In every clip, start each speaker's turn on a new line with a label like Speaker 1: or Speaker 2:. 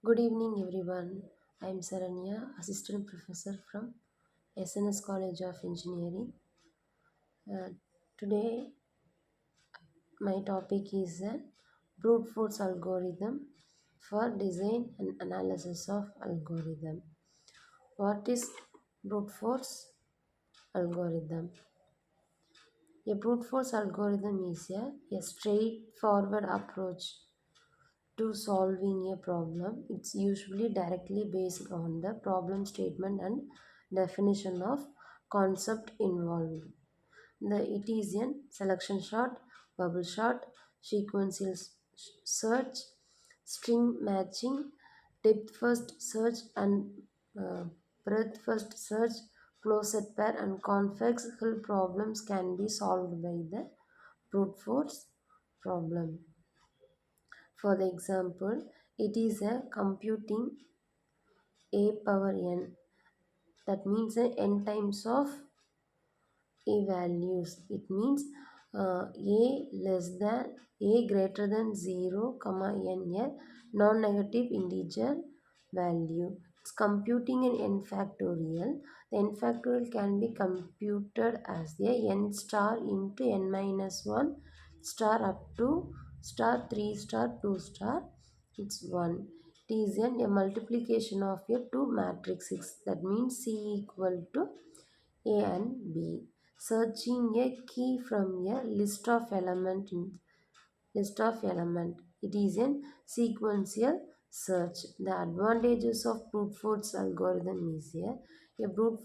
Speaker 1: Good evening, everyone. I am Saranya, Assistant Professor from SNS College of Engineering. Uh, Today, my topic is a brute force algorithm for design and analysis of algorithm. What is brute force algorithm? A brute force algorithm is a straightforward approach to solving a problem. It's usually directly based on the problem statement and definition of concept involved. It is a selection shot, bubble shot, sequential search, string matching, depth first search, and uh, breadth first search. Closed pair and convex hull problems can be solved by the brute force problem. For the example, it is a computing a power n, that means n times of a values. It means a less than a greater than 0 comma n, a non-negative integer value. It's computing an n factorial. The n factorial can be computed as a n star into n minus 1 star up to star 3 star 2 star. It's 1. It is a multiplication of a two matrices, that means C equal to A and B. Searching a key from a list of element. It is a sequential search. The advantages of brute force algorithm is a brute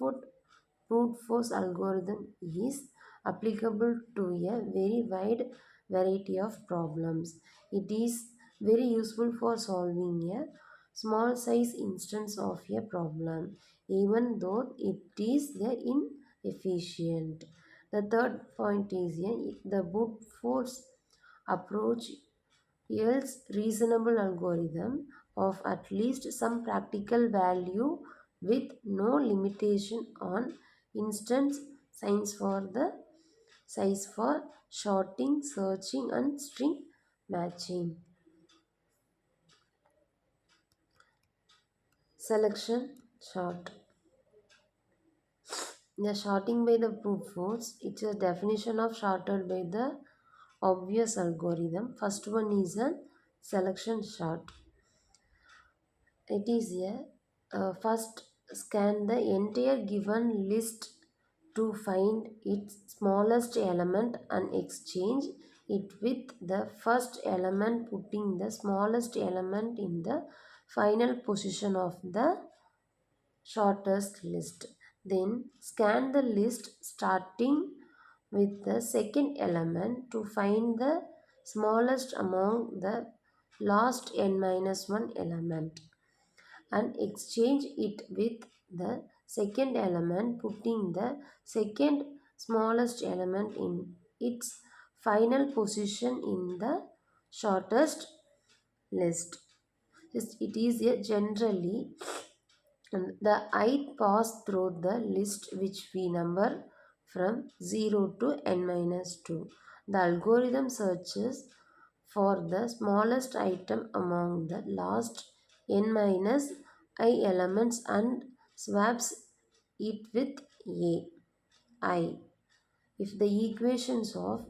Speaker 1: force algorithm is applicable to a very wide variety of problems. It is very useful for solving a small size instance of a problem, even though it is inefficient. The third point is the brute force approach yields reasonable algorithm of at least some practical value with no limitation on instance size for sorting, searching, and string matching. Selection sort. The sorting by the brute force, it's a definition of sorted by the obvious algorithm. First one is a selection sort. It is a first scan the entire given list to find its smallest element and exchange it with the first element, putting the smallest element in the final position of the shortest list. Then scan the list starting with the second element to find the smallest among the last n minus 1 element and exchange it with the second element, putting the second smallest element in its final position in the shortest list. It is a generally the ith pass through the list which we number from 0 to n minus 2. The algorithm searches for the smallest item among the last n minus I elements and swaps it with a I. If the equations of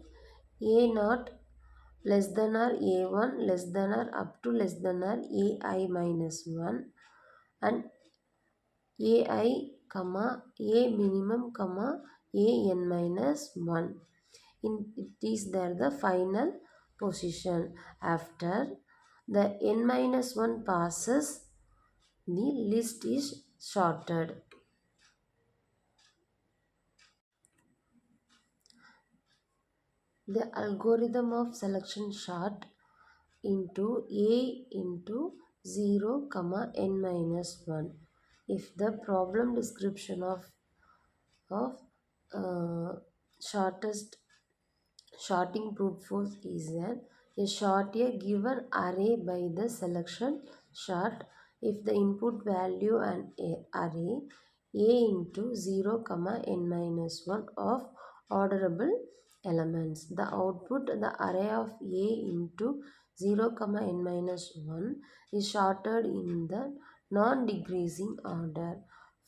Speaker 1: a naught less than or a1 less than or up to less than or ai minus 1 and ai comma a minimum comma a n minus 1, it is there the final position. After the n minus 1 passes, the list is sorted. The algorithm of selection sort into a into 0 comma n minus 1. If the problem description of uh, shortest sorting brute force is a sort a given array by the selection sort if the input value and a array a into 0 comma n minus 1 of orderable elements. The output the array of a into 0, n minus 1 is sorted in the non-decreasing order.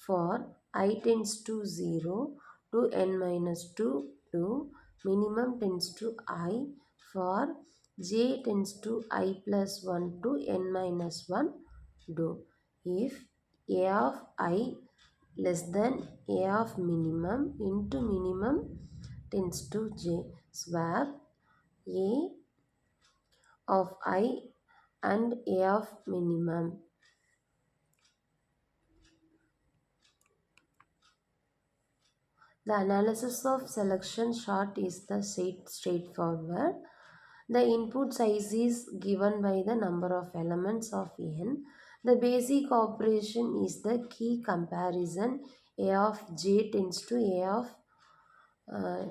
Speaker 1: For I tends to 0 to n minus 2, do. Minimum tends to I. For j tends to I plus 1 to n minus 1, do. If a of I less than a of minimum into minimum tends to j, swap a of I and a of minimum. The analysis of selection chart is the straightforward. The input size is given by the number of elements of n. The basic operation is the key comparison. A of j tends to uh,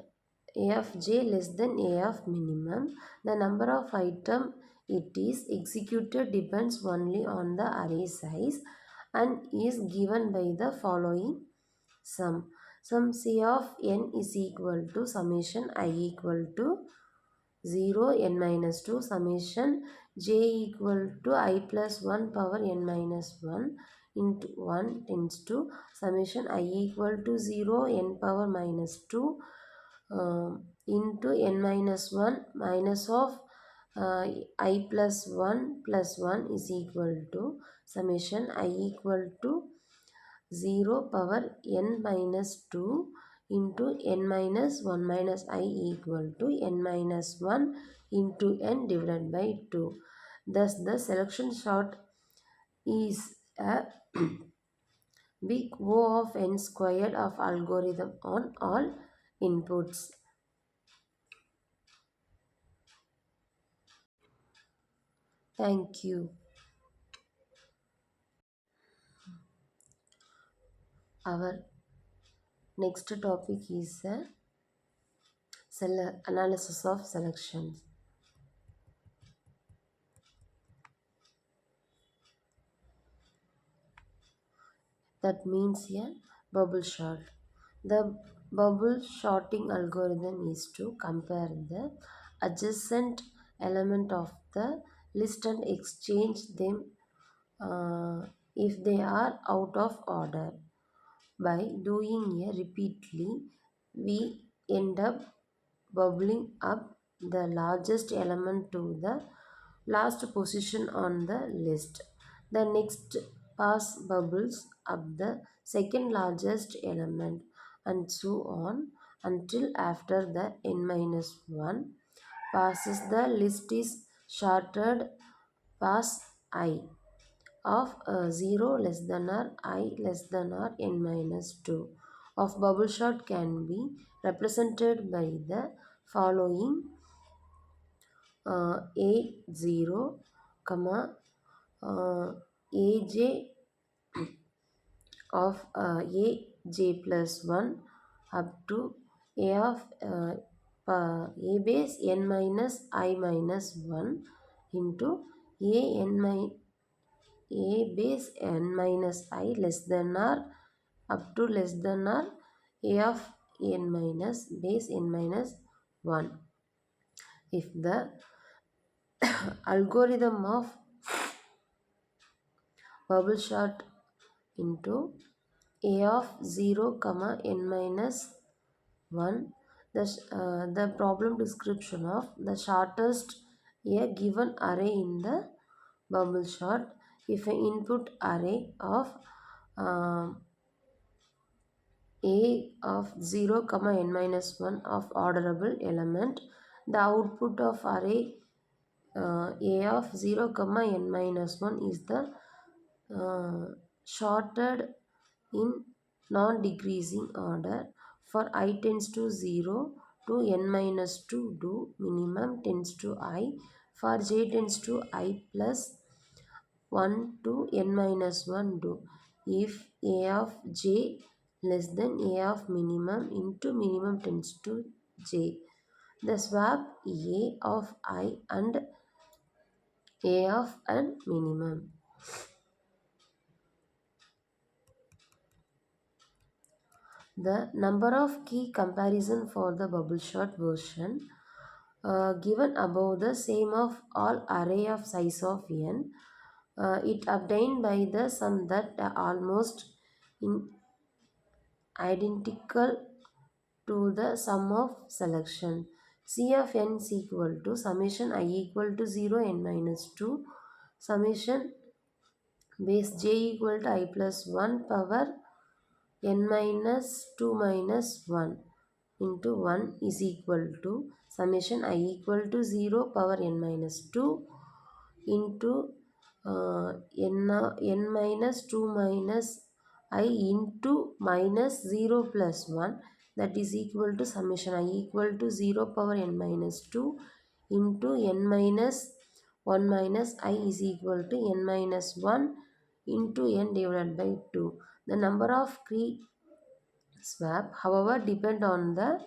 Speaker 1: a of j less than a of minimum. The number of item it is executed depends only on the array size and is given by the following sum. Sum C of n is equal to summation I equal to 0 n minus 2 summation j equal to I plus 1 power n minus 1 into 1 tends to summation I equal to 0 n power minus 2 into n minus 1 minus of uh, I plus 1 is equal to summation I equal to 0 power n minus 2 into n minus 1 minus I equal to n minus 1 into n divided by 2. Thus, the selection sort is a big O of n squared of algorithm on all inputs. Thank you. Our next topic is analysis of selections. That means a bubble sort. The bubble sorting algorithm is to compare the adjacent element of the list and exchange them if they are out of order. By doing a repeatedly, we end up bubbling up the largest element to the last position on the list. The next pass bubbles up the second largest element and so on until after the n minus 1 passes the list is sorted pass I of 0 less than or I less than or n minus 2 of bubble sort can be represented by the following a 0 comma aj of a j plus 1 up to a of a base n minus I minus 1 into a n minus a base n minus I less than or up to less than or a of n minus base n minus 1. If the algorithm of bubble sort into a of 0 comma n minus 1, the problem description of the shortest a given array in the bubble sort. If an input array of uh, a of 0 comma n minus 1 of orderable element, the output of array a of 0 comma n minus 1 is the sorted in non-decreasing order. For I tends to 0 to n minus 2, do. Minimum tends to I. For j tends to I plus 1 to n minus 1, do. If a of j less than a of minimum into minimum tends to j, the swap a of I and a of n minimum. The number of key comparison for the bubble sort version given above the same of all array of size of n, it obtained by the sum that almost in identical to the sum of selection. C of n is equal to summation I equal to 0 n minus 2 summation base j equal to I plus 1 power n minus 2 minus 1 into 1 is equal to summation I equal to 0 power n minus 2 into n minus 2 minus I into minus 0 plus 1, that is equal to summation I equal to 0 power n minus 2 into n minus 1 minus I is equal to n minus 1 into n divided by 2. The number of key swap, however, depend on the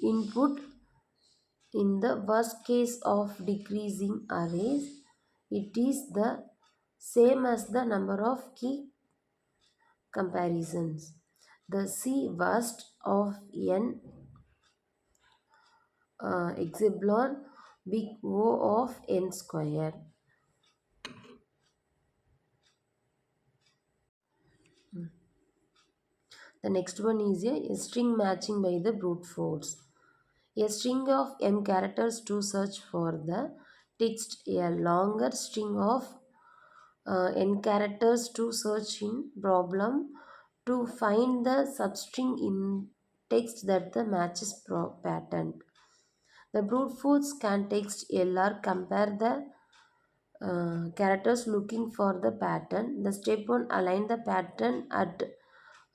Speaker 1: input. In the worst case of decreasing arrays, it is the same as the number of key comparisons. The C worst of n epsilon big O of n square. The next one is a string matching by the brute force. A string of m characters to search for the text, a longer string of n characters to search in problem to find the substring in text that the matches pattern. The brute force can text LR compare the characters looking for the pattern. The step 1 align the pattern at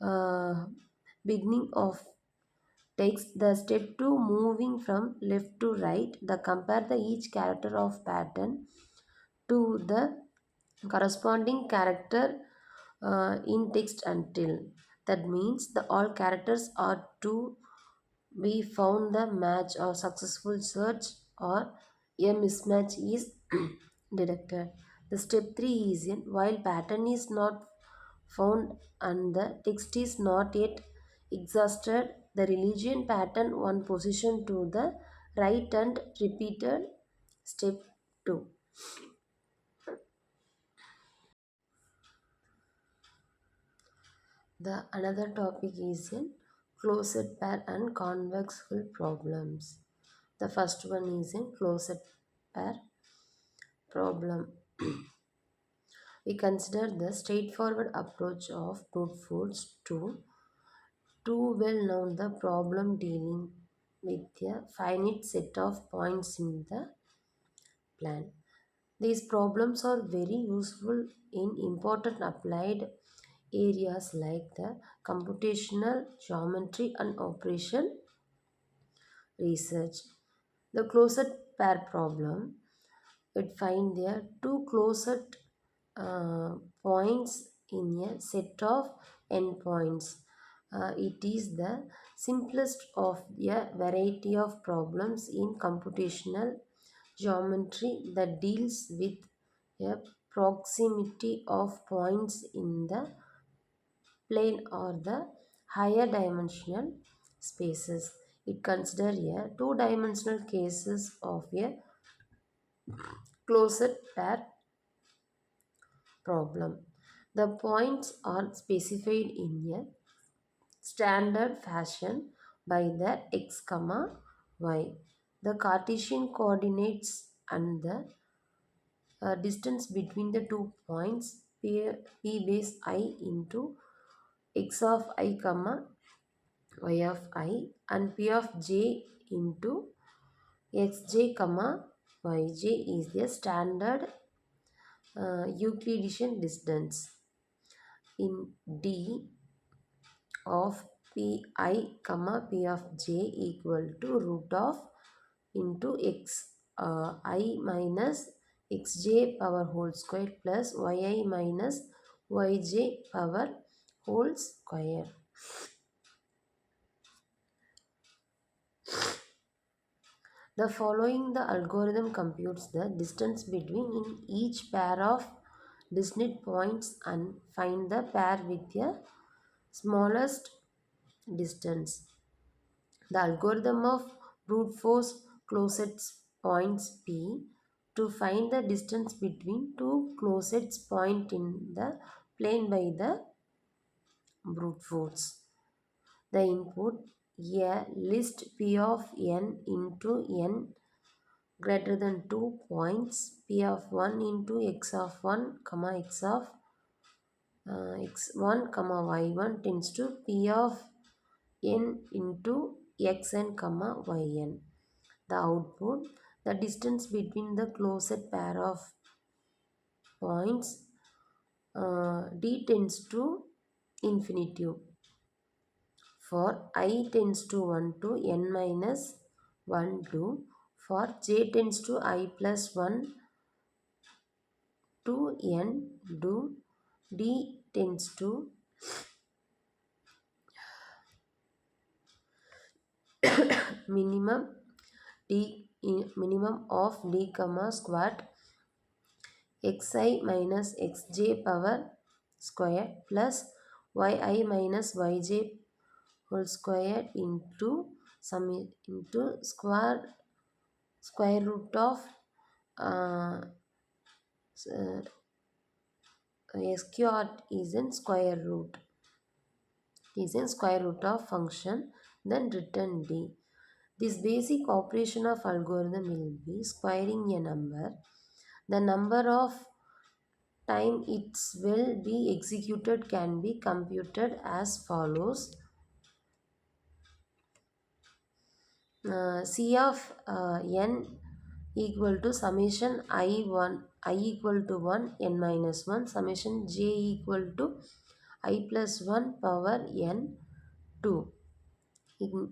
Speaker 1: uh, beginning of text. The step 2 moving from left to right. The compare the each character of pattern to the corresponding character in text until. That means the all characters are to be found the match or successful search or a mismatch is detected. The step 3 is in while pattern is not found and the text is not yet exhausted, the religion pattern one position to the right and repeated step 2. The another topic is in closed pair and convex full problems. The first one is in closed pair problem. We consider the straightforward approach of brute force to too well known the problem dealing with a finite set of points in the plan. These problems are very useful in important applied areas like the computational geometry and operation research. The closed pair problem, it find there two closed points in a set of endpoints. It is the simplest of a variety of problems in computational geometry that deals with a proximity of points in the plane or the higher dimensional spaces. It considers a two-dimensional cases of a closed pair problem. The points are specified in a standard fashion by the x comma y. The Cartesian coordinates and the distance between the 2 points p base I into x of I comma y of I and p of j into xj comma yj is the standard Euclidean distance in D of pi comma p of j equal to root of into x I minus xj power whole square plus yi minus yj power whole square. The following the algorithm computes the distance between in each pair of distinct points and find the pair with the smallest distance. The algorithm of brute force closest points P to find the distance between two closest points in the plane by the brute force. The input a list P of n into n greater than 2 points P of 1 into x of 1 comma x of x1 comma y1 tends to P of n into xn comma yn. The output, the distance between the closest pair of points d tends to infinity for I tends to 1 to n minus 1 to for j tends to I plus 1 to n do d tends to minimum d minimum of d comma squared xi minus xj power square plus yi minus yj whole square into some into square root of uh, sqrt is in square root of function, then return d. This basic operation of algorithm will be squaring a number. The number of time it will be executed can be computed as follows. C of n equal to summation I equal to 1 n minus 1 summation j equal to I plus 1 power n 2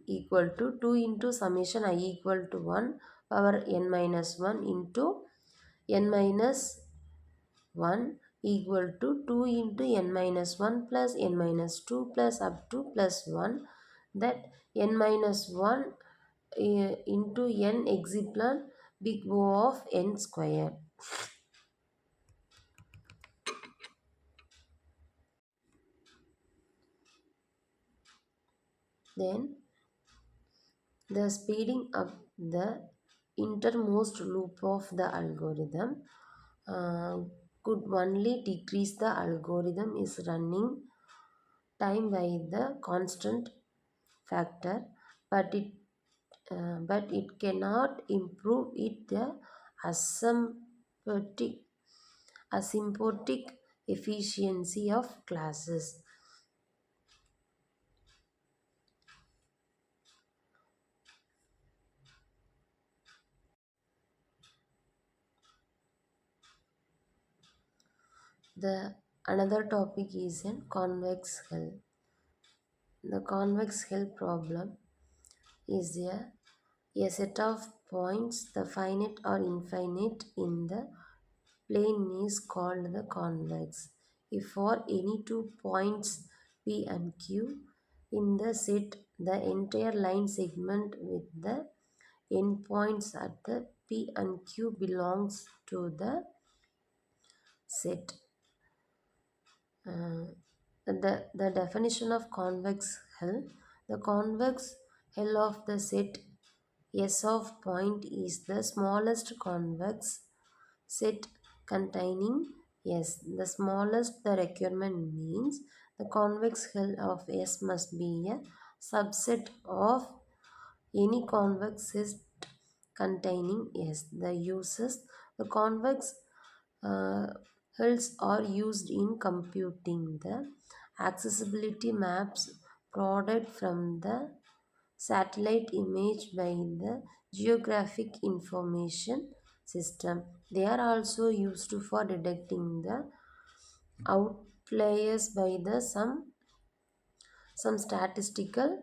Speaker 1: equal to 2 into summation I equal to 1 power n minus 1 into n minus 1 equal to 2 into n minus 1 plus n minus 2 plus up to plus 1, that n minus 1 into n epsilon big O of n square. Then the speeding up the innermost loop of the algorithm uh, could only decrease the algorithm is running time by the constant factor, but it cannot improve it the asymptotic asymptotic efficiency of classes. The another topic is in convex hull. The convex hull problem is a set of points, the finite or infinite in the plane is called the convex. If for any two points P and Q in the set, the entire line segment with the endpoints at the P and Q belongs to the set. The definition of convex hull. The convex hull of the set S of point is the smallest convex set containing S. The smallest the requirement means the convex hull of S must be a subset of any convex set containing S. The uses the convex uh, hulls are used in computing the accessibility maps provided from the satellite image by the geographic information system. They are also used for detecting the outliers by the some statistical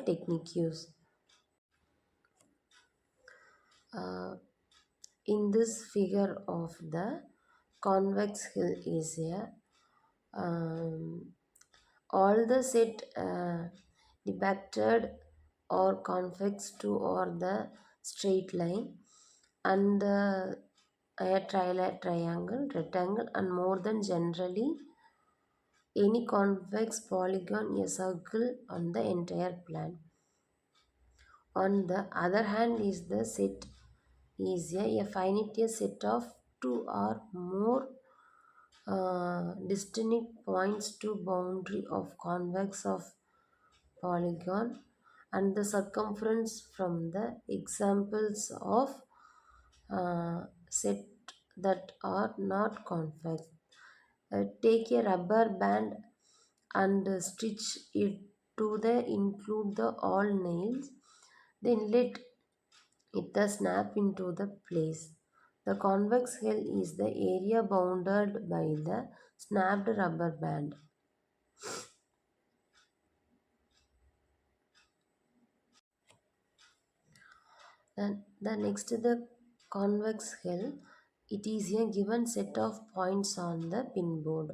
Speaker 1: techniques. Uh, in this figure of the convex hull is a all the set depicted or convex to or the straight line and a triangle, rectangle and more than generally any convex polygon, a circle on the entire plan. On the other hand, is the set is a finite set of two or more distinct points to boundary of convex of polygon and the circumference from the examples of set that are not convex. Take a rubber band and stitch it to the include the all nails, then let it the snap into the place. The convex shell is the area bounded by the snapped rubber band. Then the next the convex shell. It is a given set of points on the pinboard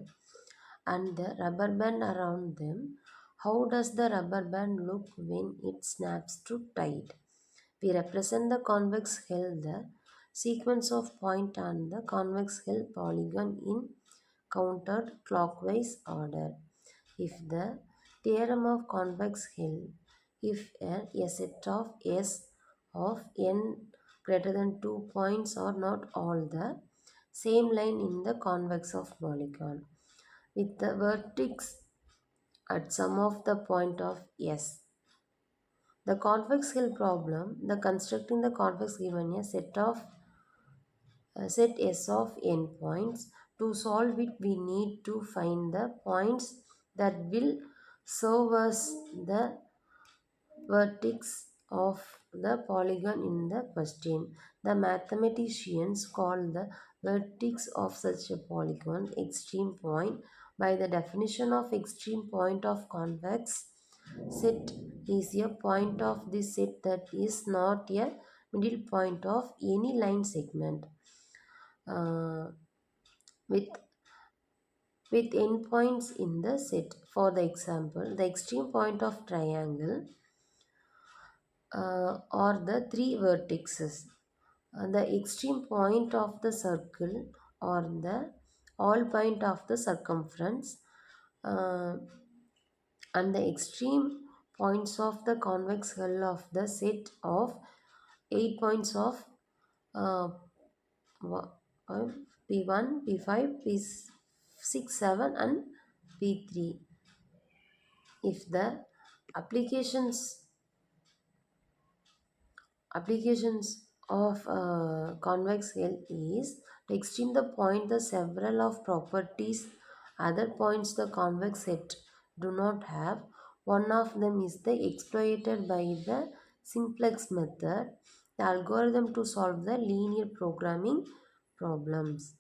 Speaker 1: and the rubber band around them. How does the rubber band look when it snaps to tight? We represent the convex shell, the sequence of point on the convex shell polygon in countered clockwise order. If the theorem of convex shell, if a set of S of n greater than 2 points are not all the same line in the convex of polygon with the vertex at some of the point of S. The convex hill problem, the constructing the convex given a set S of n points. To solve it, we need to find the points that will serve as the vertex of the polygon in the question. The mathematicians call the vertex of such a polygon extreme point. By the definition of extreme point of convex set is a point of the set that is not a middle point of any line segment uh, with endpoints in the set. For the example, the extreme point of triangle or the three vertices. The extreme point of the circle or the all point of the circumference uh, and the extreme points of the convex hull of the set of 8 points of uh, wa- P1, P5, P6, 7 and P3. If the applications applications of convex L is to extend the point the several of properties other points the convex set do not have. One of them is the exploited by the simplex method, the algorithm to solve the linear programming problems.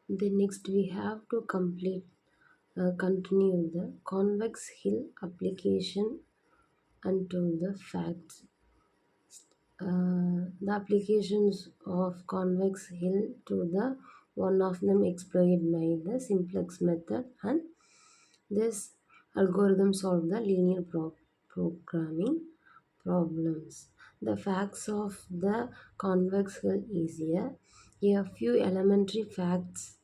Speaker 1: Then next we have to continue the convex hill application unto the facts. The applications of convex hill to the one of them exploited by the simplex method and this algorithm solve the linear programming problems. The facts of the convex hull is here. A few elementary facts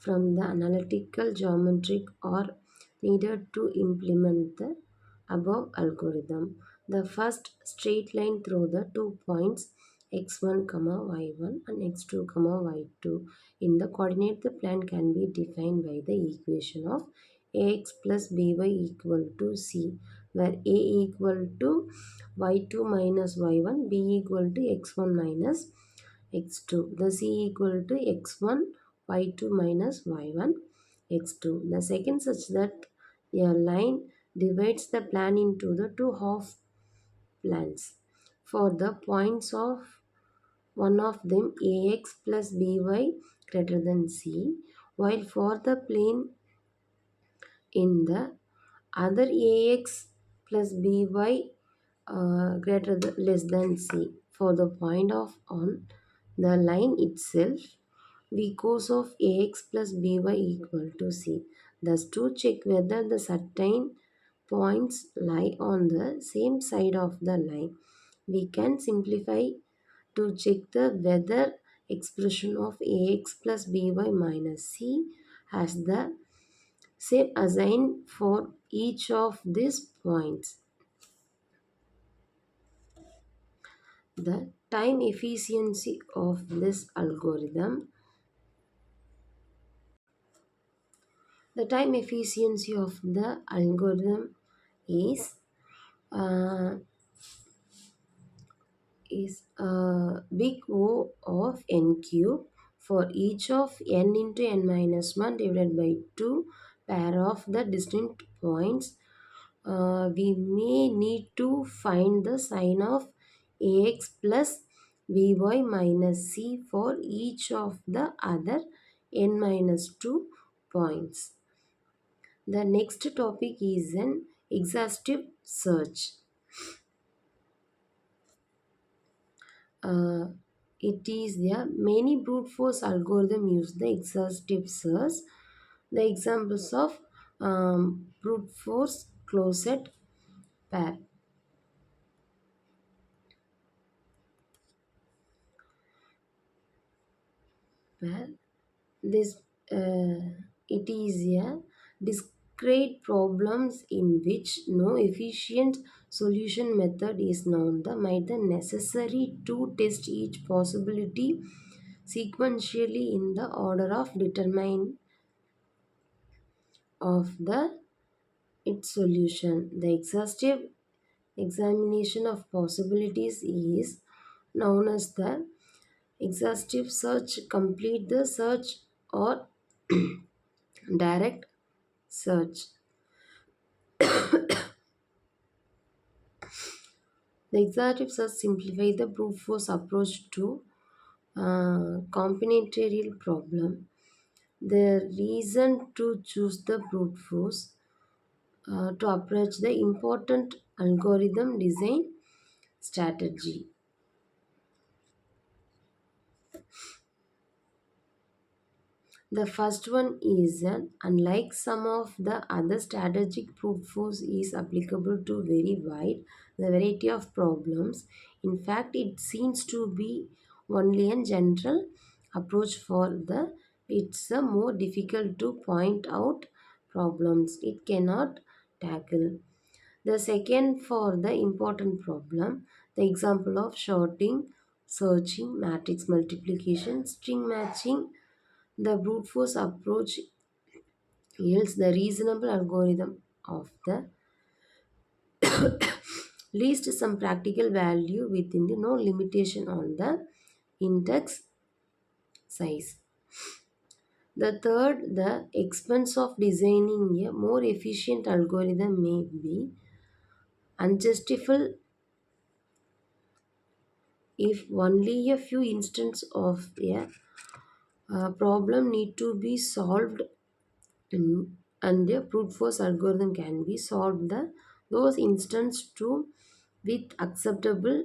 Speaker 1: from the analytical geometric are needed to implement the above algorithm. The first straight line through the 2 points x1, y1 and x2, y2 in the coordinate the plan can be defined by the equation of ax plus by equal to c, where a equal to y2 minus y1, b equal to x1 minus x2, the c equal to x1 y2 minus y1 x2. The second such that a line divides the plan into the two half plans for the points of one of them ax plus by greater than c, while for the plane in the other ax plus by greater than less than c. For the point of on the line itself, v cos of ax plus by equal to c. Thus, to check whether the certain points lie on the same side of the line, we can simplify to check the whether expression of ax plus by minus c has the Save assigned for each of these points. The time efficiency of this algorithm. The time efficiency of the algorithm is uh, big O of n cube for each of n into n minus 1 divided by 2 pair of the distinct points. We may need to find the sign of ax plus by minus c for each of the other n minus 2 points. The next topic is an exhaustive search. Uh, it is a many brute force algorithm use the exhaustive search. The examples of brute force closed pair. Well, this it is a discrete problems in which no efficient solution method is known. The might the necessary to test each possibility sequentially in the order of determine of the its solution. The exhaustive examination of possibilities is known as the exhaustive search. Complete the search or direct search. The exhaustive search simplifies the brute force approach to combinatorial problem. The reason to choose the brute force to approach the important algorithm design strategy. The first one is unlike some of the other strategic brute force is applicable to very wide the variety of problems. In fact, it seems to be only a general approach for the it's more difficult to point out problems it cannot tackle. The second for the important problem, the example of sorting, searching, matrix multiplication, string matching, the brute force approach yields the reasonable algorithm of the least some practical value within the no limitation on the index size. The third, the expense of designing a more efficient algorithm may be unjustifiable if only a few instances of a problem need to be solved. And the brute force algorithm can be solved the those instances to with acceptable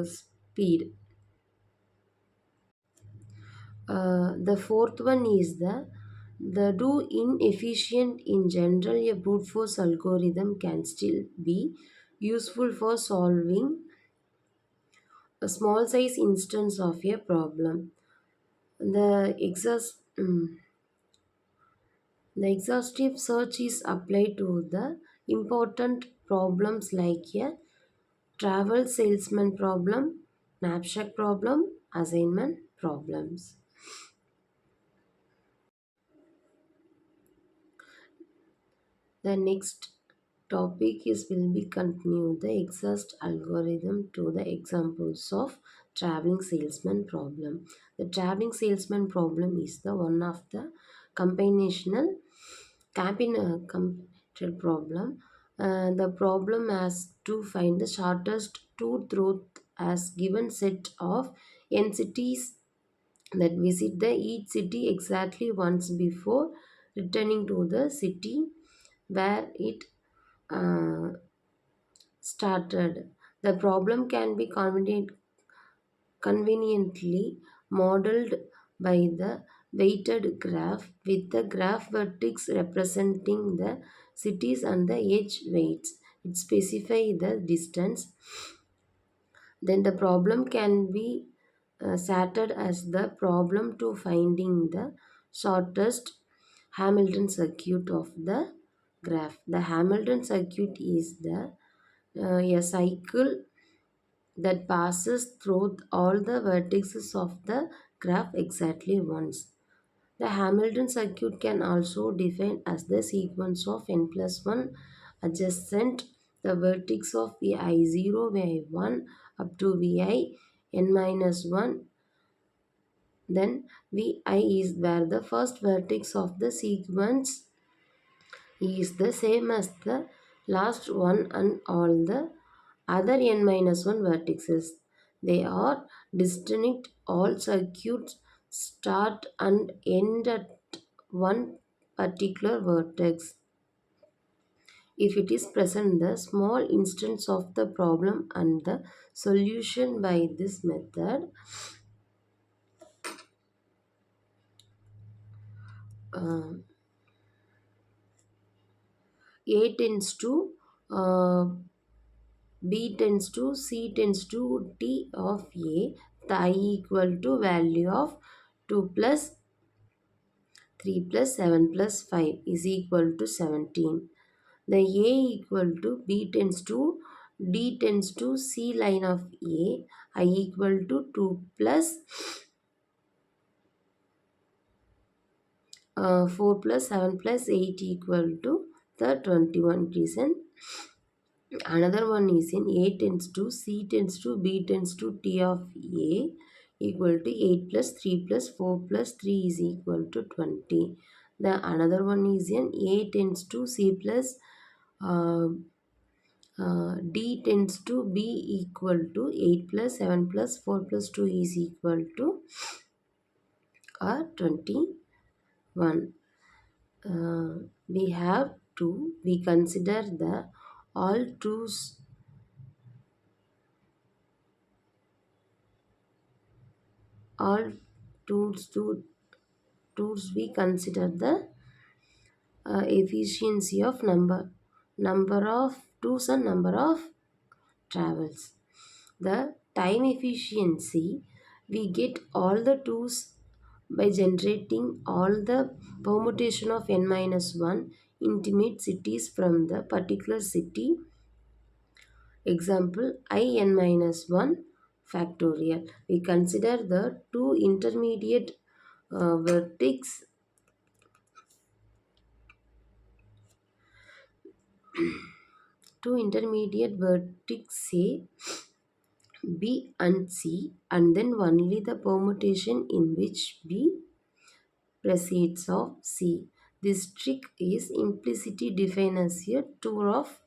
Speaker 1: speed. The fourth one is the do inefficient in general a brute force algorithm can still be useful for solving a small size instance of a problem. The exhaustive search is applied to the important problems like a travel salesman problem, knapsack problem, assignment problems. The next topic is will be continue the exhaust algorithm to the examples of traveling salesman problem. The traveling salesman problem is the one of the combinational combinatorial problem. The problem has to find the shortest two route as given set of n cities that visit the each city exactly once before returning to the city where it uh, started. The problem can be conveniently modeled by the weighted graph with the graph vertex representing the cities and the edge weights. It specifies the distance. Then the problem can be started as the problem to finding the shortest Hamilton circuit of the graph. The Hamilton circuit is the a cycle that passes through all the vertices of the graph exactly once. The Hamilton circuit can also define as the sequence of n plus 1 adjacent the vertex of vi0, vi1 up to vi n minus 1. Then vi is where the first vertex of the sequence is the same as the last one and all the other n minus 1 vertices. They are distinct. All circuits start and end at one particular vertex. If it is present, the small instance of the problem and the solution by this method, uh, A tends to uh, B tends to C tends to T of A, the I equal to value of 2 plus 3 plus 7 plus 5 is equal to 17. The A equal to B tends to D tends to C line of A, I equal to 2 plus 4 plus 7 plus 8 equal to the 21 reason. Another one is in A tends to C tends to B tends to T of A equal to 8 plus 3 plus 4 plus 3 is equal to 20. The another one is in A tends to C plus uh, D tends to B equal to 8 plus 7 plus 4 plus 2 is equal to 21. We have to we consider the all truths all tools we consider the efficiency of number of tools and number of travels. The time efficiency, we get all the tools by generating all the permutation of n minus 1 intimate cities from the particular city. Example I n minus 1 factorial. We consider the two intermediate vertex two intermediate vertices B and C, and then only the permutation in which B precedes of C. This trick is implicitly defined as a tour of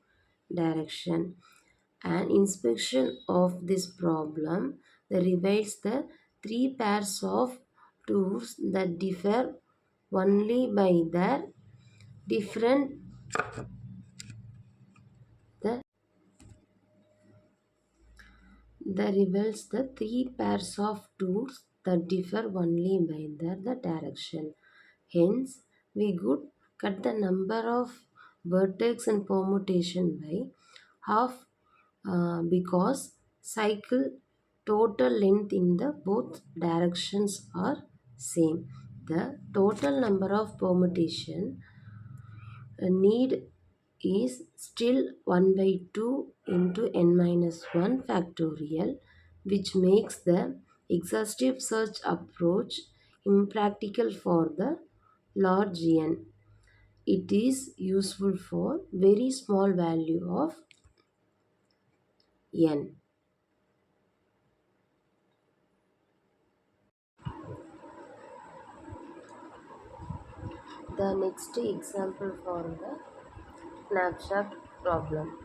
Speaker 1: direction. An inspection of this problem that reveals the three pairs of tours that differ only by their different the that reveals the three pairs of tours that differ only by the direction. Hence, we could cut the number of vertex and permutation by half because cycle total length in the both directions are same. The total number of permutation need is still 1 by 2 into n minus 1 factorial, which makes the exhaustive search approach impractical for the large n. It is useful for very small value of n. The next example for the snapshot problem.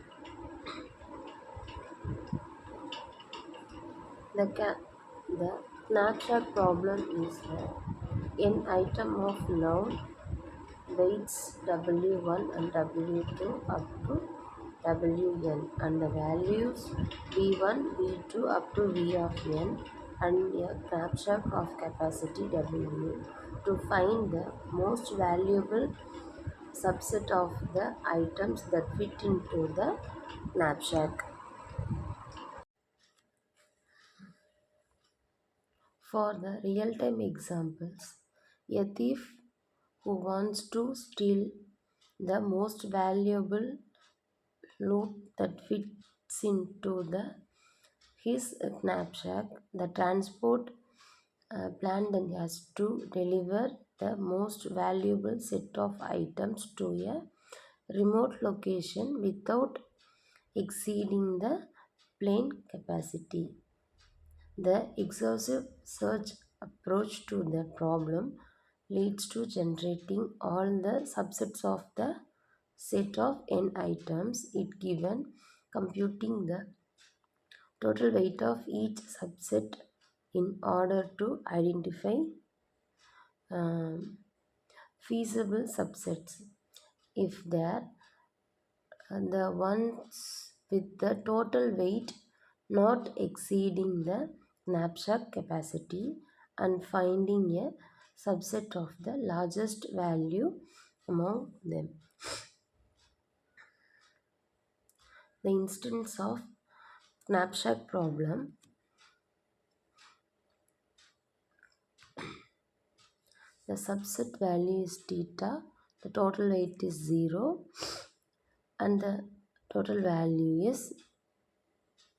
Speaker 1: The, the snapshot problem is an item of noun weights W1 and W2 up to Wn and the values V1, V2 up to V of n and a snapshot of capacity W. To find the most valuable subset of the items that fit into the knapsack. For the real-time examples, a thief who wants to steal the most valuable loot that fits into his knapsack. The transport plan then has to deliver the most valuable set of items to a remote location without exceeding the plane capacity. The exhaustive search approach to the problem leads to generating all the subsets of the set of n items it given, computing the total weight of each subset in order to identify um, feasible subsets. If there the ones with the total weight not exceeding the knapsack capacity, and finding a subset of the largest value among them. The instance of knapsack problem, the subset value is theta, the total weight is 0, and the total value is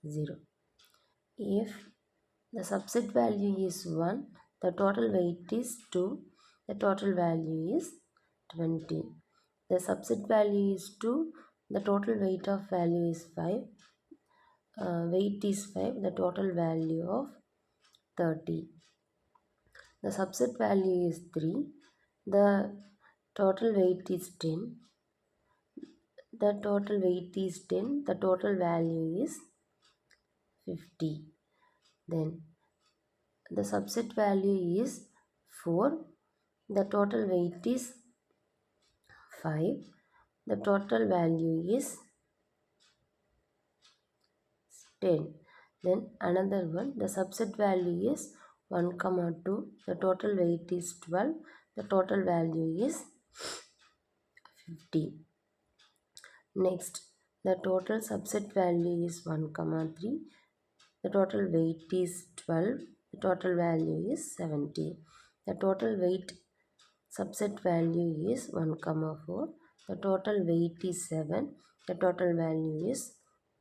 Speaker 1: 0. If the subset value is 1, the total weight is 2, the total value is 20. The subset value is 2, the total weight of value is 5, weight is 5, the total value of 30. The subset value is 3, the total weight is 10, the total weight is 10, the total value is 50. Then the subset value is 4, the total weight is 5, the total value is 10. Then another one, the subset value is 1 comma 2, the total weight is 12, the total value is 50. Next, the total subset value is 1 comma 3, the total weight is 12, the total value is 70. The total weight subset value is 1 comma 4, the total weight is 7, the total value is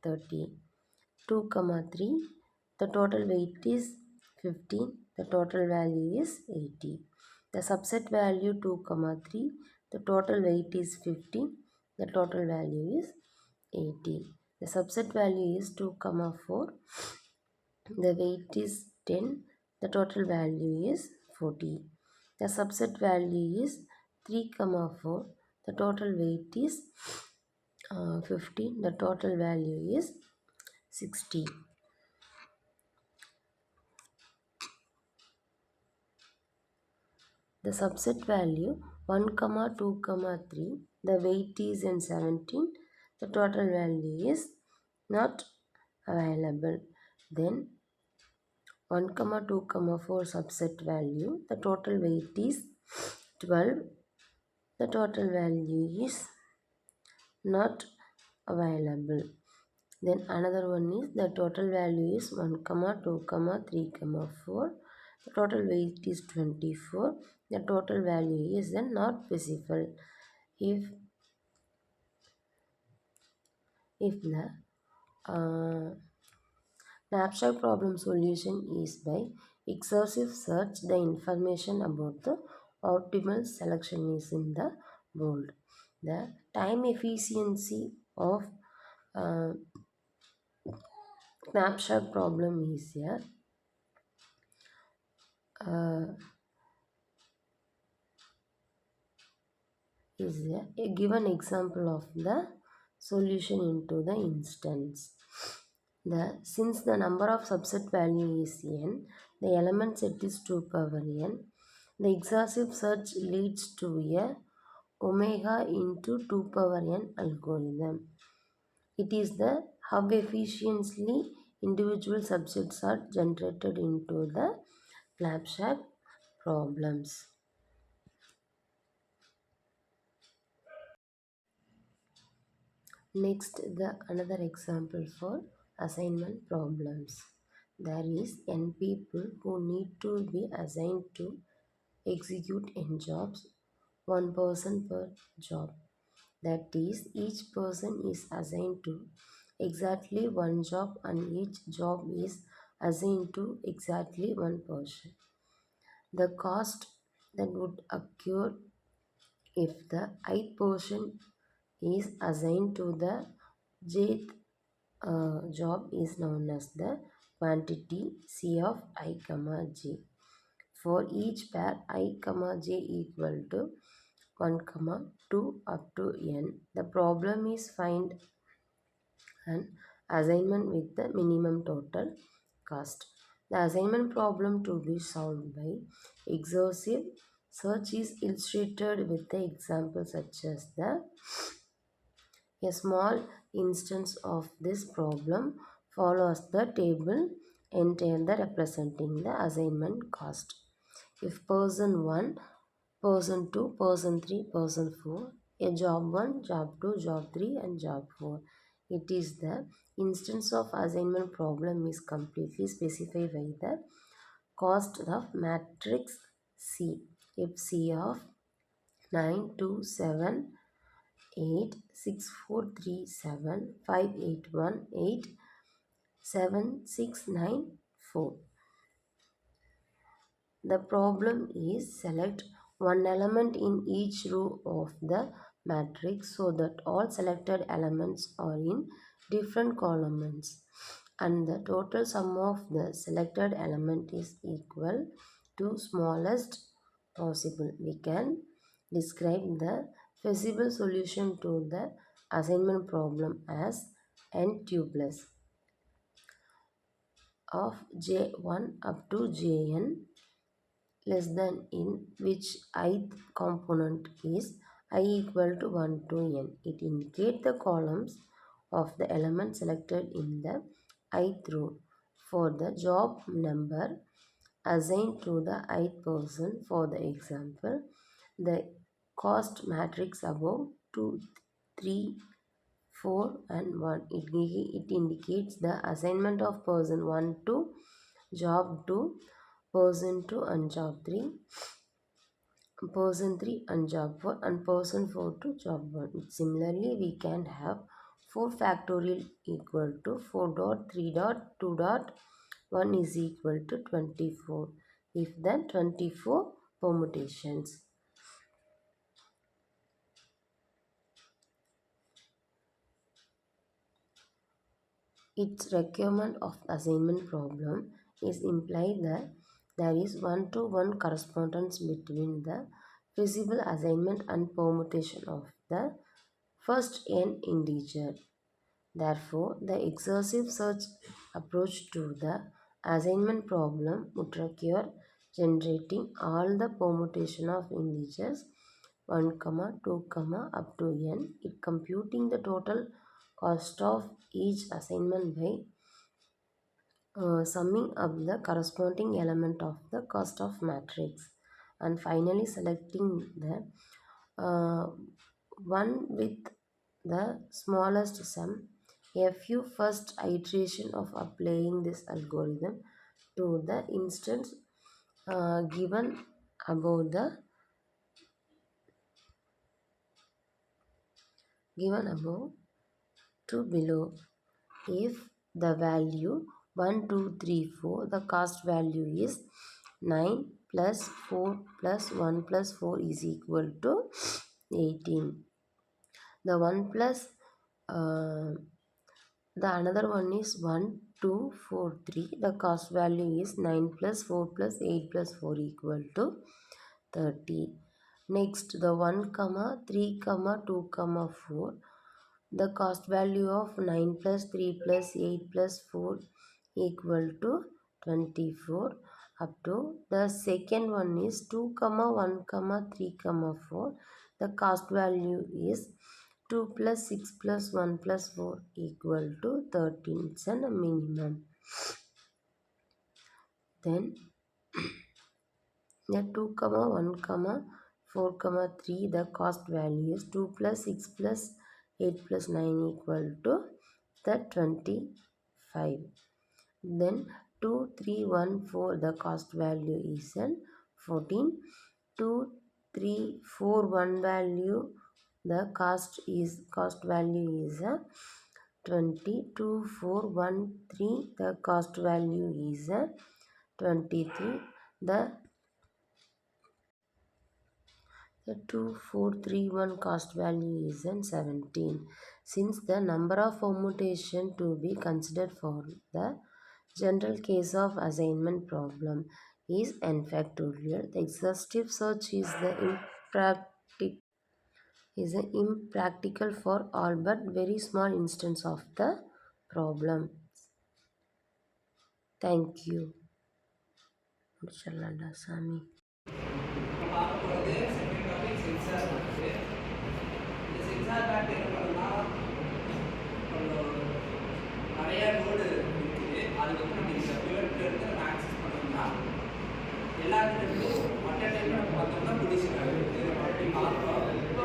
Speaker 1: 30. 2 comma 3, the total weight is 15, the total value is 80. The subset value 2 comma 3, the total weight is 15, the total value is 80. The subset value is 2 comma 4, the weight is 10, the total value is 40. The subset value is 3 comma 4, the total weight is 15, the total value is 60. The subset value 1 comma 2 comma 3, the weight is in 17, the total value is not available. Then 1 comma 2 comma 4 subset value, the total weight is 12, the total value is not available. Then another one is the total value is 1 comma 2 comma 3 comma 4, the total weight is 24, the total value is then not visible. If the knapsack problem solution is by exhaustive search, the information about the optimal selection is in the bold. The time efficiency of uh, knapsack problem is here. Is a given example of the solution into the instance. Since the number of subset value is n, the element set is 2 power n. The exhaustive search leads to a omega into 2 power n algorithm. It is the how efficiently individual subsets are generated into the knapsack problems. Next, the another example for assignment problems. There is n people who need to be assigned to execute n jobs. one person per job. That is, each person is assigned to exactly one job and each job is assigned to exactly one person. The cost that would occur if the ith person is assigned to the jth job is known as the quantity C of I comma j. For each pair I comma j equal to 1 comma 2 up to n, the problem is find an assignment with the minimum total cost. The assignment problem to be solved by exhaustive search is illustrated with the example such as the a small instance of this problem follows the table entailed representing the assignment cost. If person 1, person 2, person 3, person 4, a job 1, job 2, job 3 and job 4. It is the instance of assignment problem is completely specified by the cost of matrix C. If C of 9, 2, 7, 8, 6, 4, 3, 7, 5, 8, 1, 8, 7, 6, 9, 4. The problem is select one element in each row of the matrix so that all selected elements are in different columns and the total sum of the selected element is equal to smallest possible. We can describe the feasible solution to the assignment problem as n tuples of j1 up to jn less than in which ith component is I equal to 1 to n. It indicates the columns of the element selected in the ith row for the job number assigned to the ith person. For the example, the cost matrix above 2, 3, 4 and 1. It indicates the assignment of person 1 to job 2, person 2 and job 3, person 3 and job 4 and person 4 to job 1. Similarly, we can have 4 factorial equal to 4 dot 3 dot 2 dot 1 is equal to 24 if then 24 permutations. Its requirement of assignment problem is implied that there is one-to-one correspondence between the feasible assignment and permutation of the first n integer. Therefore, the exhaustive search approach to the assignment problem would require generating all the permutation of integers 1, 2, up to n, it computing the total cost of each assignment by summing up the corresponding element of the cost of matrix and finally selecting the uh, one with the smallest sum. A few first iteration of applying this algorithm to the instance given above the given above to below. If the value 1, 2, 3, 4, the cost value is 9 plus 4 plus 1 plus 4 is equal to 18. The 1 plus the another one is 1, 2, 4, 3. The cost value is 9 plus 4 plus 8 plus 4 equal to 30. Next, the 1, 3, 2, 4. The cost value of 9 plus 3 plus 8 plus 4 equal to 24 up to the second one is 2, 1, 3, 4. The cost value is 2 plus 6 plus 1 plus 4 equal to 13. It's a minimum. Then the 2, 1, 4, 3, the cost value is 2 plus 6 plus 8 plus 9 equal to the 25. Then 2, 3, 1, 4, the cost value is 14. 2, 2341 value, the cost value is 22,413, the cost value is 23, the 2431 cost value is 17. Since the number of permutation to be considered for the general case of assignment problem is n factorial, the exhaustive search is impractical for all but very small instance of the problem. Thank you. Inshallah, Sami.
Speaker 2: பார்க்க போகிறது second topic sensor bag. இந்த sensor back என்ன பண்ணலாம், நிறையா node இருக்குது. அதுக்கு வந்து நம்ம இந்த பிவட்ல இருந்து நம்ம ஆக்சஸ் பண்ணோம்னா எல்லாத்துலேயும் மற்ற டைமில் நம்ம பார்த்தோம்னா பொலிஷன் ஆகிருக்கு. அப்படி பார்க்குறோம். இப்போ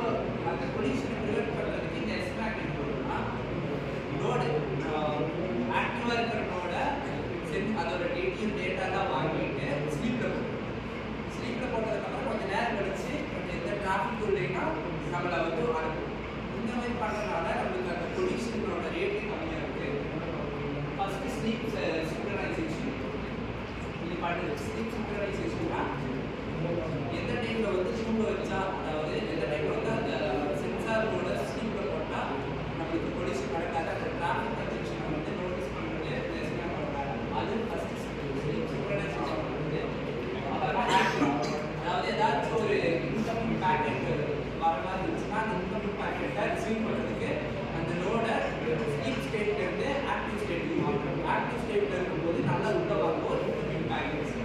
Speaker 2: அந்த பொலிஷனை ப்ரிவென்ட் பண்ணுறதுக்கு இந்த எஸ்மேக் என்ன பண்ணணும்னா நோடு ஆக்டிவாக இருக்கிற நோடை அதோட டிடிஎம் டேட்டாலாம் வாங்கிட்டு ஸ்லீப்பில் போட்டதுக்கப்புறம் கொஞ்சம் நேரம் கழிச்சு கொஞ்சம் எந்த டிராஃபிக் இல்லைன்னா நம்மளை வந்து அனுப்பும். இந்த மாதிரி பண்ணுறதுனால நம்மளுக்கு அந்த பொல்யூஷனோட ரேட்டு கம்மியாக இருக்குது. ஃபஸ்ட்டு ஸ்லீப் சிங்க்ரனைசேஷன் இது பண்ணுது. ஸ்லீப் சிங்க்ரனைசேஷன்னா எந்த டைமில் வந்து தூங்க வச்சா, அதாவது எந்த டைமில் வந்து அந்த சென்சாரோட ஸ்லீப்பில் போட்டால் நம்மளுக்கு பொல்யூஷன் நடக்காது, அந்த டிராஃபிக் கன்ஜெக்ஷனை வந்து நோட்டீஸ் பண்ணுறது அது ஃபஸ்ட்டு ஸ்லீப் சிங்க்ரனைசேஷன் பண்ணுறது. அப்புறமா அதாவது ஏதாச்சும் ஒரு இன்கமிங் பேக்கெட் வர மாதிரி இருந்துச்சுன்னா அந்த இன்கமிங் பேக்கெட்டை ரிசீவ் பண்ணுறதுக்கு அந்த நோட ஸ்லீப் ஸ்டேட்லேருந்து ஆக்டிவ் ஸ்டேட்டுக்கு மாற்றணும். ஆக்டிவ் ஸ்டேட்டில் இருக்கும்போது நல்லா உள்ள வாங்குவோம் இன்கமிங் பேக்கெட்ஸ்.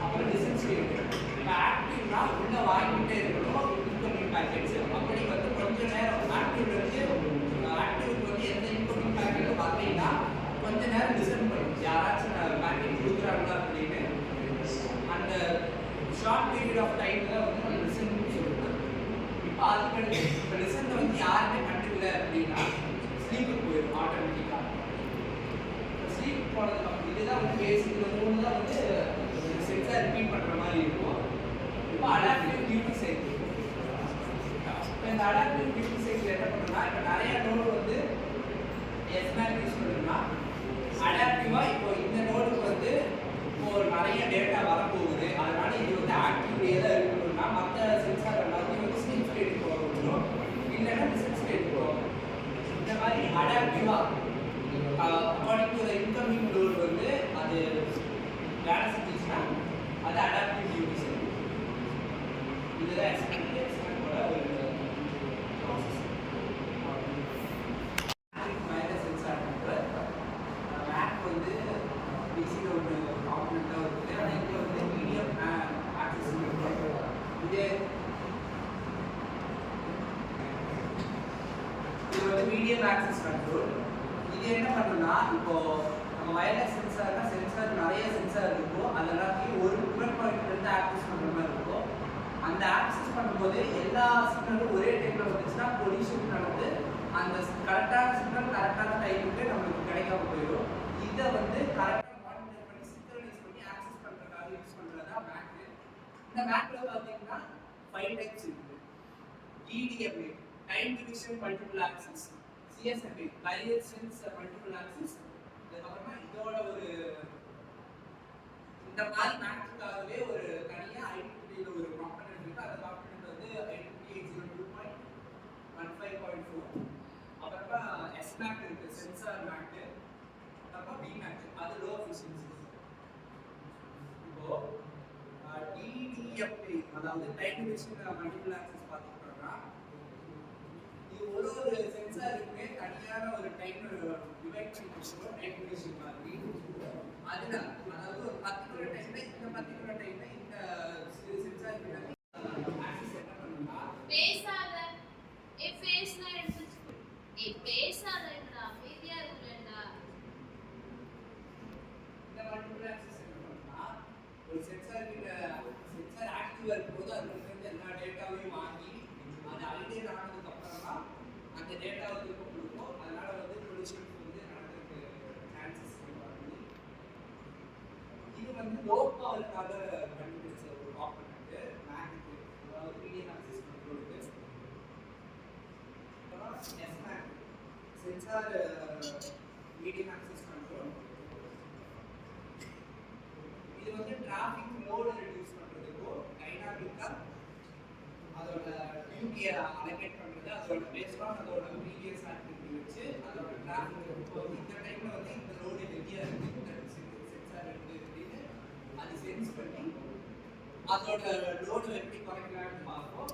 Speaker 2: அப்புறம் லிசன் ஸ்டேட். இப்போ ஆக்டிவ்னா உள்ள வாங்கிட்டே இருக்கணும் இன்கமிங் பேக்கெட்ஸ். அப்படி வந்து கொஞ்சம் நேரம் ஆக்டிவ்லேருந்து ஆக்டிவ்க்கு வந்து எந்த இன்கமிங் பேக்கெட்டும் வரலைன்னா கொஞ்ச நேரம் லிசன் பண்ணும், யாராச்சும் பேக்கெட் கொடுக்குறாங்களா அப்படின்னு. அந்த ஷார்ட் பீரியட் ஆஃப் டைம்ல வந்து நம்ம லிசன் சொல்லுவோம். இப்போ அதுக்கு இப்போ லிசனில் வந்து யாருமே கண்டுக்கல அப்படின்னா ஸ்லீப்புக்கு போயிடும் ஆட்டோமேட்டிக்காக. ஸ்லீப் போனதுக்கு இதுதான் வந்து பேசிக். இந்த மூணு தான் வந்து சென்சார் ரிப்பீட் பண்ணுற மாதிரி இருக்கும். இப்போ அடாப்டிவ் டியூட்டி சைக்கிள். இப்போ இந்த அடாப்டிவ் டியூட்டி சைக்கிள் என்ன பண்ணுன்னா, இப்போ நிறைய நோடு வந்து எஸ்மேக் யூஸ் பண்ணுறோம்னா அடாப்டிவாக இப்போ இந்த நோடுக்கு வந்து இப்போ நிறைய டேட்டா வரப்போகுது, அதனால இது வந்து ஆக்டிவ்லேயே தான் இருக்கணும்னா மற்ற சென்சார் எல்லாத்தையும் வந்து ஸ்லீப் ஸ்டேட்டுக்கு போகணும், இல்லைன்னா லிசன் ஸ்டேட்டுக்கு போகணும். இந்த மாதிரி அடாப்டிவாக according to the incoming load வந்து அது வேலை செஞ்சிச்சுன்னா அது அடாப்டிவ் டியூட்டி செய்யும். இதுதான் எக்ஸ்பெரிமெண்டோட ஒரு ப்ராசஸ். சென்சார் மேக் வந்து பிசியில் ஒரு காம்பனெண்ட்டாக இருக்குது. ஆனால் இங்கே வந்து மீடியம் ஆக்சஸ் இருக்குது. இது வந்து மீடியம் ஆக்சஸ் கண்ட்ரோல். இது என்ன பண்ணுன்னா, இப்போ நம்ம வயர்லெஸ் சென்சார்னா சென்சார் நிறைய சென்சார் இருக்கும், அது எல்லாத்தையும் ஒரு ப்ரிவென்ட் பாயிண்ட்லேருந்து ஆக்சஸ் பண்ணுற மாதிரி இருக்கும். அந்த ஆக்சஸ் பண்ணும்போது எல்லா சிக்னலும் ஒரே டைமில் வந்துச்சுன்னா பொல்யூஷன் நடந்து அந்த கரெக்டான சிக்னல் கரெக்டான டைமுக்கு நம்மளுக்கு கிடைக்காம போயிடும். இதை வந்து கரெக்டாக மானிட்டர் பண்ணி சிங்க்ரனைஸ் பண்ணி ஆக்சஸ் பண்ணுறதுக்காக யூஸ் பண்ணுறது தான் மேக்கு. இந்த மேக்கில் பார்த்தீங்கன்னா 5 டைப்ஸ் இருக்குது. TDMA time division multiple access, CSFA license multiple access. அதுக்கப்புறமா இதோட ஒரு இந்த மாதிரி மேக்குக்காகவே ஒரு தனியாக ஐடென்டிட்டியில் ஒரு காம்பனெண்ட் இருக்குது. அந்த காம்பனெண்ட் வந்து ஐடென்டிட்டி 802.15.4. அப்புறமா எஸ் மேக் இருக்குது, சென்சார் மேக்கு. அப்புறமா பி மேக், அது லோ எஃபிஷியன்சி. இப்போ டிடிஎம்ஏ அதாவது டைம் டிவிஷன் மல்டிபிள் ஆக்சஸ் பார்த்துக்கிட்டோம்னா இது ஒரு சென்சாருக்குமே தனியான ஒரு டைம் டிவைட் பண்ணி வச்சுருக்கோம். டைம் டிவிஷன் மாதிரி அதுதான், அதாவது ஒரு பர்டிகுலர் டைம்ல இந்த பர்டிகுலர் டைம்ல இந்த சென்சாருக்கு ஆக்சஸ் என்ன பண்ணுன்னா
Speaker 3: பேசாத பேசினா எடுத்து பேசாதடா, அமைதியா இருக்கலடா.
Speaker 2: இந்த மல்டிபிள் ஆக்சஸ் என்ன பண்ணுன்னா ஒரு சென்சார் ஆக்டிவா இருக்கும்போது அதுல இருந்து எல்லா டேட்டாவையும் வாங்கி அது ஐடென்டிஃபை ஆனதுக்கு அப்புறமா அந்த டேட்டாவை திரும்ப கொடுக்கும். அதனால வந்து பொல்யூஷன் வந்து நடக்கிறதுக்கு சான்சஸ் வருது. இது வந்து லோ பவருக்காக கண்டுபிடிச்ச ஒரு component MAC. Sensor medium access control. இது வந்து டிராஃபிக் லோடு ரெடியூஸ் பண்ணுறதுக்கோ டைனாமிக்காக அதோட டியூட்டியை அலோகேட் பண்ணுறது, அதோட பேஸ்ட் ஆன் அதோட ப்ரீவியஸ் ஆக்டிவிட்டி வச்சு அதோட டிராஃபிக் இப்போ இந்த டைமில் வந்து இந்த லோடு ஹெவியாக இருக்குது, இந்த சென்சார் இருக்குது அப்படின்னு அது சென்ஸ் பண்ணி அதோட லோடு எப்படி குறைக்கலான்னு பார்ப்போம்.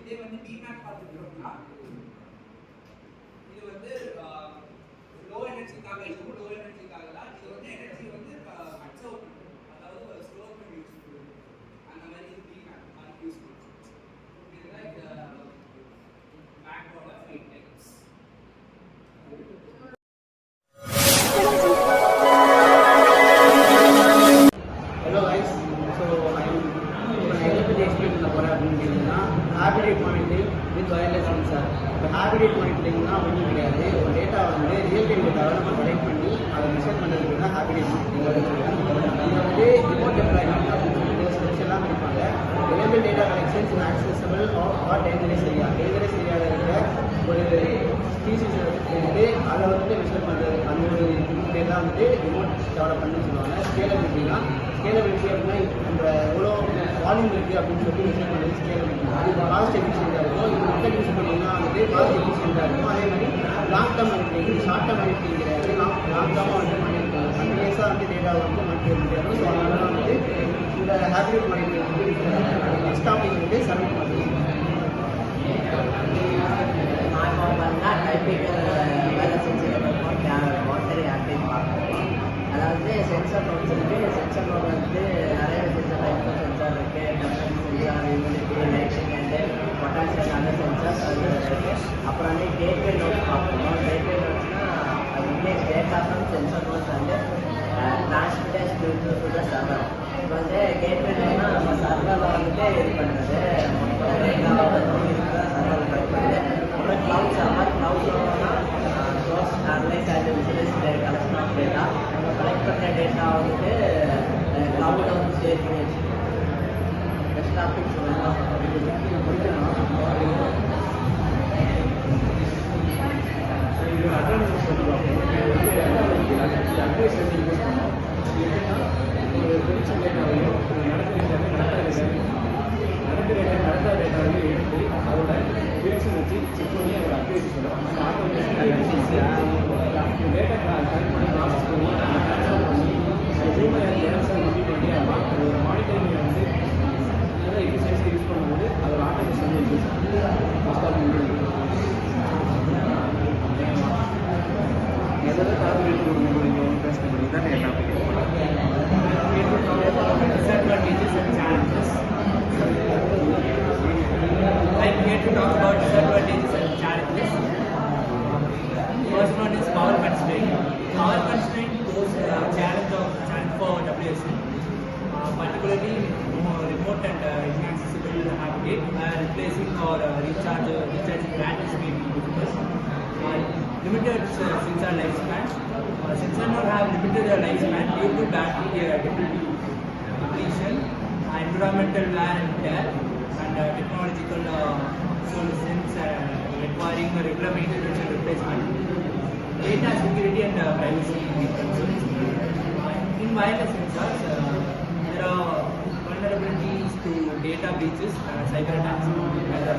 Speaker 2: இதே வந்து பிமேக் பார்த்துக்கிட்டோம்னா இது வந்து லோ எனர்ஜிக்காக, இதுவும் லோ எனர்ஜிக்காக தான். இது வந்து எனர்ஜி வந்து கன்சர்வ் பண்ணும், அதாவது ஸ்டோர் பண்ணி யூஸ் பண்ணும். அந்த மாதிரி இது பிமேக் அதுக்கு யூஸ் பண்ணும். இதுதான் இந்த மேக்கோட 5 types.
Speaker 4: Hello guys, so habitat monitoring with wireless sensor. இப்போ habitat monitoringனா ஒன்றும் கிடையாது, ஒரு டேட்டா வந்து ரியல் டைம் டேட்டாவை நம்ம கலெக்ட் பண்ணி அதை மெஷர் பண்ணுறதுக்கு தான் habitat monitoring அப்படின்னு சொல்லுவாங்க. இதில் வந்து ரிமோட் டெப்ளாய்மெண்ட் அப்படின்னு சொல்லிட்டு ஸ்பெஷலாக இருப்பாங்க. Real data collections inaccessible or dangerous area. Dangerous ஏரியாவில் இருக்கிற ஒரு ஸ்பீசிஸ் எடுத்து அதை வந்து மெஷர் பண்ணுறது, அந்த ஒரு டேட்டா வந்து ரிமோட் டெவலப் பண்ணி சொல்லுவாங்க. ஸ்கேலபிலிட்டினா ஸ்கேலபிலிட்டி அப்படின்னா நம்ம எவ்வளோ வால்யூம் இருக்குது அப்படின்னு சொல்லி மெஷர் பண்ணுறது ஸ்கேலபிலிட்டி. அது காஸ்ட் எஃபிஷியண்டாக இருக்கும். இது மெத்தட் யூஸ் பண்ணிங்கன்னா வந்துட்டு காஸ்ட் எஃபிஷியண்டாக இருக்கும். அதே மாதிரி long term monitoring, short term monitoring கிடையாது. லாங் டேர்மாக வந்து மானிட்டரிங் கண்டினியூஸாக வந்து டேட்டாவை வந்து மானிட்டர் முடியாது. ஸோ அதனால வந்து இந்த ஹேபிட் மானிட்டரிங் வந்து நெக்ஸ்ட் டாபிக் வந்து சர்வீஸ் பண்ணுறது.
Speaker 5: அதாவது சென்சார் நோட்ஸ் இருக்குது. சென்சார் நோட் வந்து நிறைய சென்சார் டைப் ஆஃப் சென்சார் இருக்குது. Temperature sensor, humidity, lighting and potassium அந்த சென்சார்ஸ் அது இருக்குது. அப்புறம் வந்து கேட்வே நோட்ஸ் பார்க்கணும். கேட்வே நோட்ஸ்னால் அது வந்து டேட்டா ஃப்ரம் சென்சார் நோட்ஸ் வந்து டிரான்ஸ்மிட்டர்ஸ் டு த சர்வர். இப்போ வந்து கேட்வே நோட்னா நம்ம சர்வரில் வந்துட்டு இது பண்ணுறது, டேட்டாவை வந்து சர்வரில் கலெக்ட் பண்ணுறது. அப்புறம் க்ளவுட் சர்வர், க்ளவுட் சர்வர்னா source analyse and visualise collection of data. நம்ம கலெக்ட் பண்ணுற டேட்டா வந்துட்டு க்ளவுடில் வந்து சேவ் பண்ணி வச்சுக்கணும். நெக்ஸ்ட் டாபிக் சொல்லலாம்.
Speaker 2: Disadvantages and challenges. I'm here to talk about disadvantages and challenges. First one is power constraint. Power constraint poses a challenge for WSN, particularly remote and inaccessible habitat, replacing or recharging battery speed difficult. Limited sensor lifespan. Sensor node have limited lifespan due to battery depletion, environmental wear and tear, and technological solutions requiring regular maintenance and replacement. Data security and privacy concerns. In wireless sensors, there are vulnerabilities to data breaches, cyber attacks, and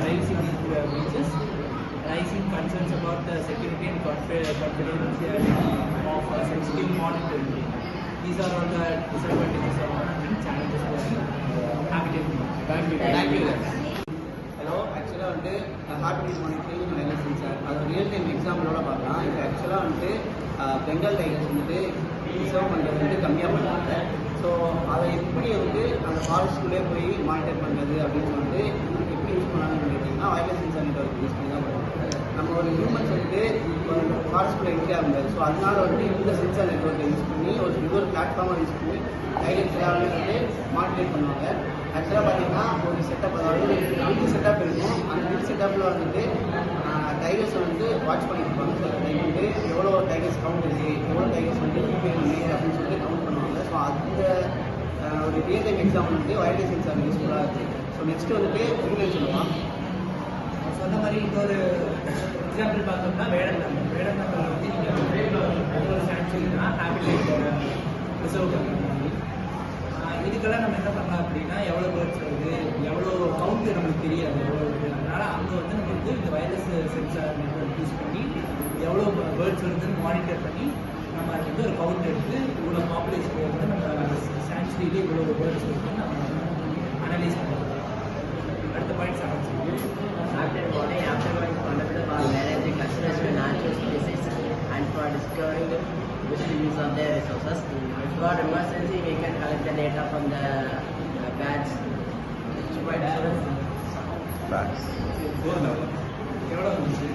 Speaker 2: privacy breaches, rising concerns about the security and confidentiality of sensitive monitoring. These are all the disadvantages and challenges for habitat.
Speaker 4: Thank you. Hello, ஆக்சுவலாக வந்துட்டு heart monitoring virus sensor அது real time எக்ஸாம்பிளோட பார்க்கலாம். இப்போ ஆக்சுவலாக வந்துட்டு Bengal tigers வந்துட்டு reserve பண்ணுறது வந்து கம்மியாக பண்ணுவாங்க. ஸோ அதை எப்படி வந்து அந்த ஃபாரஸ்ட்குள்ளே போய் மானிட்டர் பண்ணுறது அப்படின்னு சொல்லிட்டு எப்படி யூஸ் பண்ணாங்கன்னு கேட்டிங்கன்னா வைரஸ் சென்சார் நெட்வொர்க் யூஸ் பண்ணி தான் பண்ணுவாங்க. நம்ம ஒரு ஹியூமன்ஸ் வந்துட்டு ஃபாரஸ்ட்குள்ளே என்ட்ரி ஆகுது. ஸோ அதனால வந்து இந்த சென்சார் நெட்வொர்க்கை யூஸ் பண்ணி ஒரு பிளாட்ஃபார்மை யூஸ் பண்ணி டைகர்ஸ் எல்லாமே வந்து மானிட்டர் பண்ணுவாங்க. ஆக்சுவலாக பார்த்தீங்கன்னா ஒரு செட்டப், அதாவது பில்ட் செட்டப் இருக்கும். அந்த பில்ட் செட்டப்பில் வந்துட்டு டைகர்ஸ் வந்து வாட்ச் பண்ணியிருப்பாங்க. ஸோ டைம் வந்து எவ்வளோ டைகர்ஸ் கவுண்ட் இருக்குது, எவ்வளோ டைகர்ஸ் வந்து அப்படின்னு சொல்லிட்டு கவுண்ட் பண்ணுவாங்க. ஸோ அந்த ஒரு ரியல் டைம் எக்ஸாம்பிள் வந்து வைரஸ் சென்சார் யூஸ்ஃபுல்லாக இருக்குது. ஸோ நெக்ஸ்ட் வந்துட்டு சொல்லுவான்
Speaker 2: சொன்ன மாதிரி இன்னொரு எக்ஸாம்பிள் பார்த்தோம்னா வேடந்தாங்கல் வந்து நீங்கள் ஒரு சாங்சுரினா ஹேபிடேட் ரிசர்வ் பண்ணுற மாதிரி இதுக்கெல்லாம் நம்ம என்ன பண்ணலாம் அப்படின்னா எவ்வளோ பேர்ட்ஸ் வருது எவ்வளோ கவுண்ட் நம்மளுக்கு தெரியாது எவ்வளோ இருக்குது அதனால் அங்கே வந்து நம்ம வந்து இந்த வயர்லெஸ் சென்சார் நெட்வொர்க் யூஸ் பண்ணி எவ்வளோ பேர்ட்ஸ் வருதுன்னு மானிட்டர் பண்ணி நம்ம அது வந்து ஒரு கவுண்ட் எடுத்து இவ்வளோ பாப்புலேஷன் வந்து நம்ம சாங்சுரியிலே இவ்வளோ பேர்ட்ஸ் வருதுன்னு நம்ம அனலைஸ் பண்ணுறோம். அடுத்த பாயிண்ட் சாப்பிட்டு
Speaker 5: After body, afterward is fundamental for managing conservation natural species and for discovering the best use of their resources. For emergency, we can collect the data from the bats.
Speaker 2: எவ்வளோ வந்துச்சு